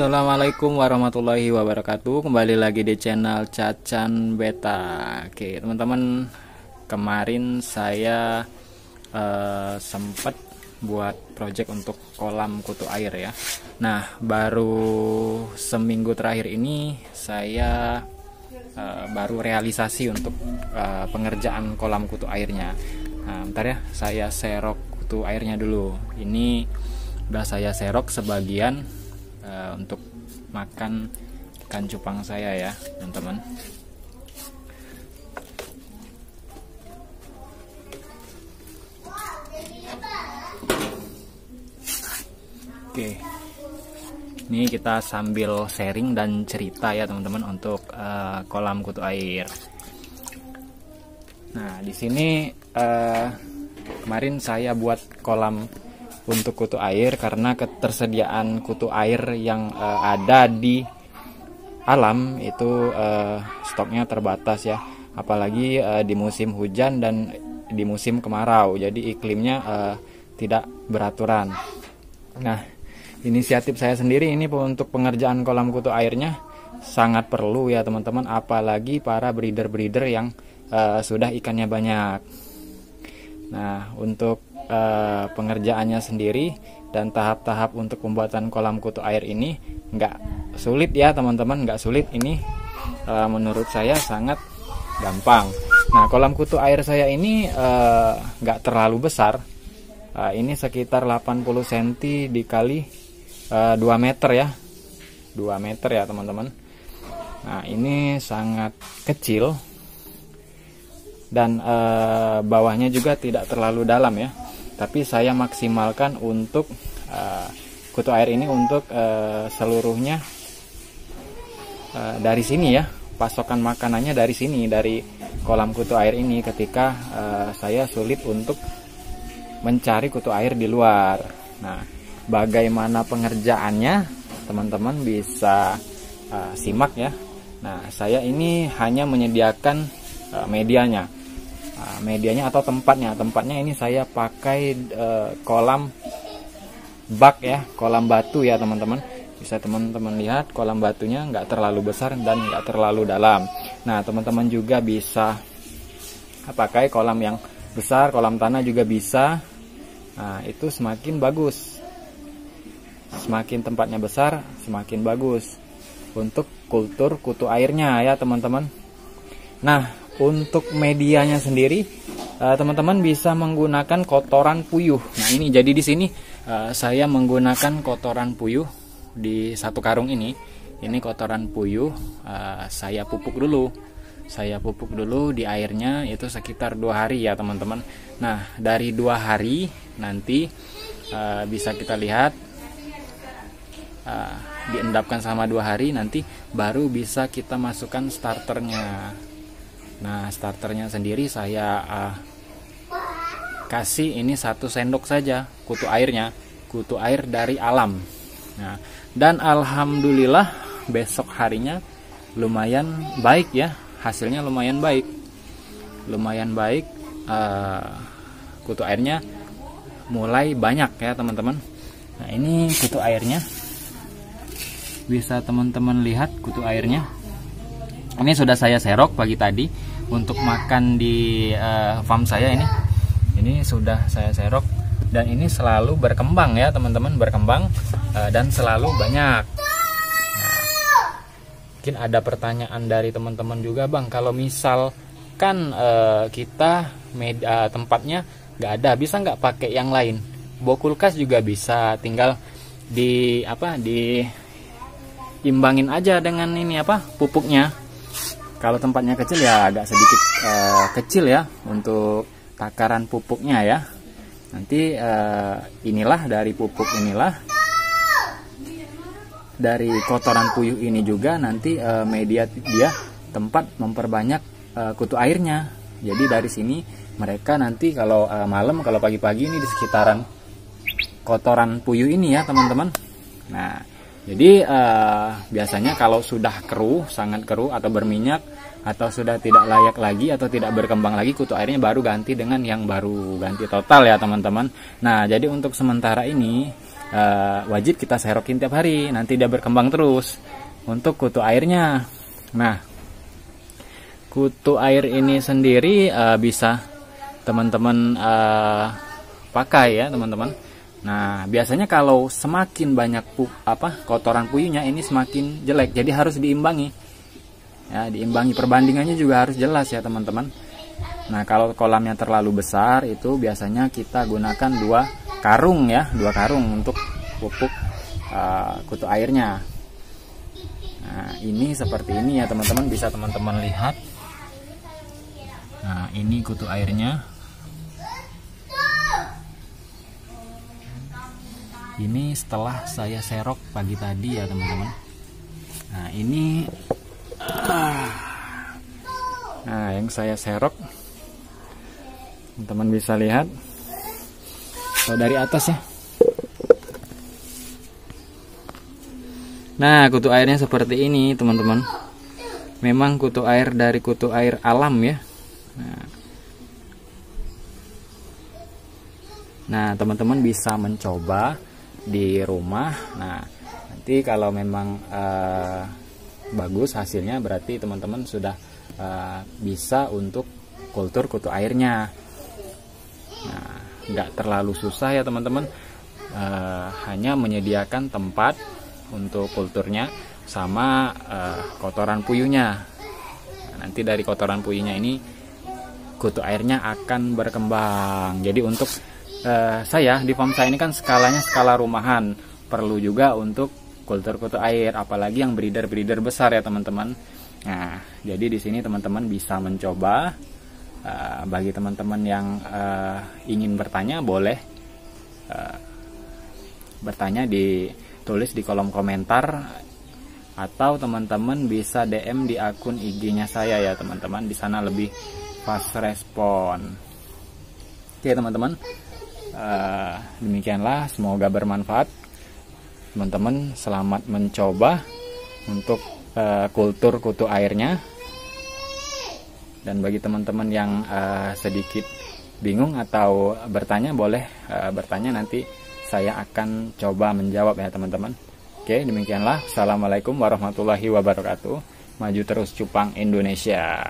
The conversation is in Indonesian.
Assalamualaikum warahmatullahi wabarakatuh. Kembali lagi di channel Cacan Beta. Oke teman-teman, kemarin saya sempat buat project untuk kolam kutu air ya. Nah baru seminggu terakhir ini saya baru realisasi untuk pengerjaan kolam kutu airnya. Nah, bentar ya, saya serok kutu airnya dulu. Ini udah saya serok sebagian untuk makan ikan cupang saya ya teman-teman. Oke, ini kita sambil sharing dan cerita ya teman-teman untuk kolam kutu air. Nah di sini kemarin saya buat kolam untuk kutu air karena ketersediaan kutu air yang ada di alam itu stoknya terbatas ya, apalagi di musim hujan dan di musim kemarau, jadi iklimnya tidak beraturan. Nah inisiatif saya sendiri ini untuk pengerjaan kolam kutu airnya sangat perlu ya teman-teman, apalagi para breeder-breeder yang sudah ikannya banyak. Nah untuk pengerjaannya sendiri dan tahap-tahap untuk pembuatan kolam kutu air ini nggak sulit ya teman-teman, nggak sulit. Ini menurut saya sangat gampang. Nah kolam kutu air saya ini nggak terlalu besar, ini sekitar 80 cm dikali 2 meter ya, 2 meter ya teman-teman. Nah ini sangat kecil dan bawahnya juga tidak terlalu dalam ya, tapi saya maksimalkan untuk kutu air ini untuk seluruhnya dari sini ya, pasokan makanannya dari sini, dari kolam kutu air ini ketika saya sulit untuk mencari kutu air di luar. Nah bagaimana pengerjaannya teman-teman bisa simak ya. Nah saya ini hanya menyediakan medianya. Medianya atau tempatnya ini saya pakai kolam bak ya, kolam batu ya teman-teman. Bisa teman-teman lihat kolam batunya nggak terlalu besar dan nggak terlalu dalam. Nah teman-teman juga bisa pakai kolam yang besar, kolam tanah juga bisa. Nah itu semakin bagus, semakin tempatnya besar semakin bagus untuk kultur kutu airnya ya teman-teman. Nah untuk medianya sendiri teman-teman bisa menggunakan kotoran puyuh. Nah ini jadi di sini saya menggunakan kotoran puyuh di satu karung ini. Ini kotoran puyuh saya pupuk dulu. Saya pupuk dulu di airnya itu sekitar 2 hari ya teman-teman. Nah dari 2 hari nanti bisa kita lihat diendapkan sama 2 hari, nanti baru bisa kita masukkan starternya. Nah starternya sendiri saya kasih ini 1 sendok saja kutu airnya, kutu air dari alam. Nah dan alhamdulillah besok harinya lumayan baik ya, hasilnya lumayan baik, kutu airnya mulai banyak ya teman-teman. Nah ini kutu airnya, bisa teman-teman lihat kutu airnya. Ini sudah saya serok pagi tadi untuk makan di farm saya ini sudah saya serok dan ini selalu berkembang ya teman-teman, berkembang dan selalu banyak. Nah, mungkin ada pertanyaan dari teman-teman juga, bang kalau misalkan kita tempatnya nggak ada, bisa nggak pakai yang lain? Bawa kulkas juga bisa, tinggal imbangin aja dengan ini pupuknya. Kalau tempatnya kecil ya agak sedikit kecil ya untuk takaran pupuknya ya. Nanti inilah dari pupuk inilah, dari kotoran puyuh ini juga nanti media dia tempat memperbanyak kutu airnya. Jadi dari sini mereka nanti kalau malam, kalau pagi-pagi ini di sekitaran kotoran puyuh ini ya teman-teman. Nah jadi biasanya kalau sudah keruh, sangat keruh atau berminyak atau sudah tidak layak lagi atau tidak berkembang lagi, kutu airnya baru ganti dengan yang baru, ganti total ya teman-teman. Nah jadi untuk sementara ini wajib kita serokin tiap hari, nanti dia berkembang terus. Untuk kutu airnya, nah kutu air ini sendiri bisa teman-teman pakai ya teman-teman. Nah biasanya kalau semakin banyak kotoran puyuhnya ini semakin jelek, jadi harus diimbangi ya, diimbangi, perbandingannya juga harus jelas ya teman-teman. Nah kalau kolamnya terlalu besar itu biasanya kita gunakan 2 karung ya, 2 karung untuk pupuk kutu airnya. Nah ini seperti ini ya teman-teman, bisa teman-teman lihat. Nah ini kutu airnya. Ini setelah saya serok pagi tadi ya teman-teman. Nah ini nah yang saya serok, teman-teman bisa lihat dari atas ya. Nah kutu airnya seperti ini teman-teman. Memang kutu air dari kutu air alam ya. Nah teman-teman bisa mencoba di rumah. Nah nanti kalau memang bagus hasilnya, berarti teman-teman sudah bisa untuk kultur kutu airnya. Nah nggak terlalu susah ya teman-teman, hanya menyediakan tempat untuk kulturnya sama kotoran puyuhnya. Nah, nanti dari kotoran puyuhnya ini kutu airnya akan berkembang. Jadi untuk saya di farm saya ini kan skalanya skala rumahan, perlu juga untuk kultur kutu air, apalagi yang breeder besar ya teman-teman. Nah jadi di sini teman-teman bisa mencoba. Bagi teman-teman yang ingin bertanya, boleh bertanya, ditulis di kolom komentar, atau teman-teman bisa DM di akun IG-nya saya ya teman-teman. Di sana lebih fast respon. Oke teman-teman, demikianlah, semoga bermanfaat. Teman-teman selamat mencoba untuk kultur kutu airnya. Dan bagi teman-teman yang sedikit bingung atau bertanya, boleh bertanya, nanti saya akan coba menjawab ya teman-teman. Oke, demikianlah. Assalamualaikum warahmatullahi wabarakatuh. Maju terus Cupang Indonesia.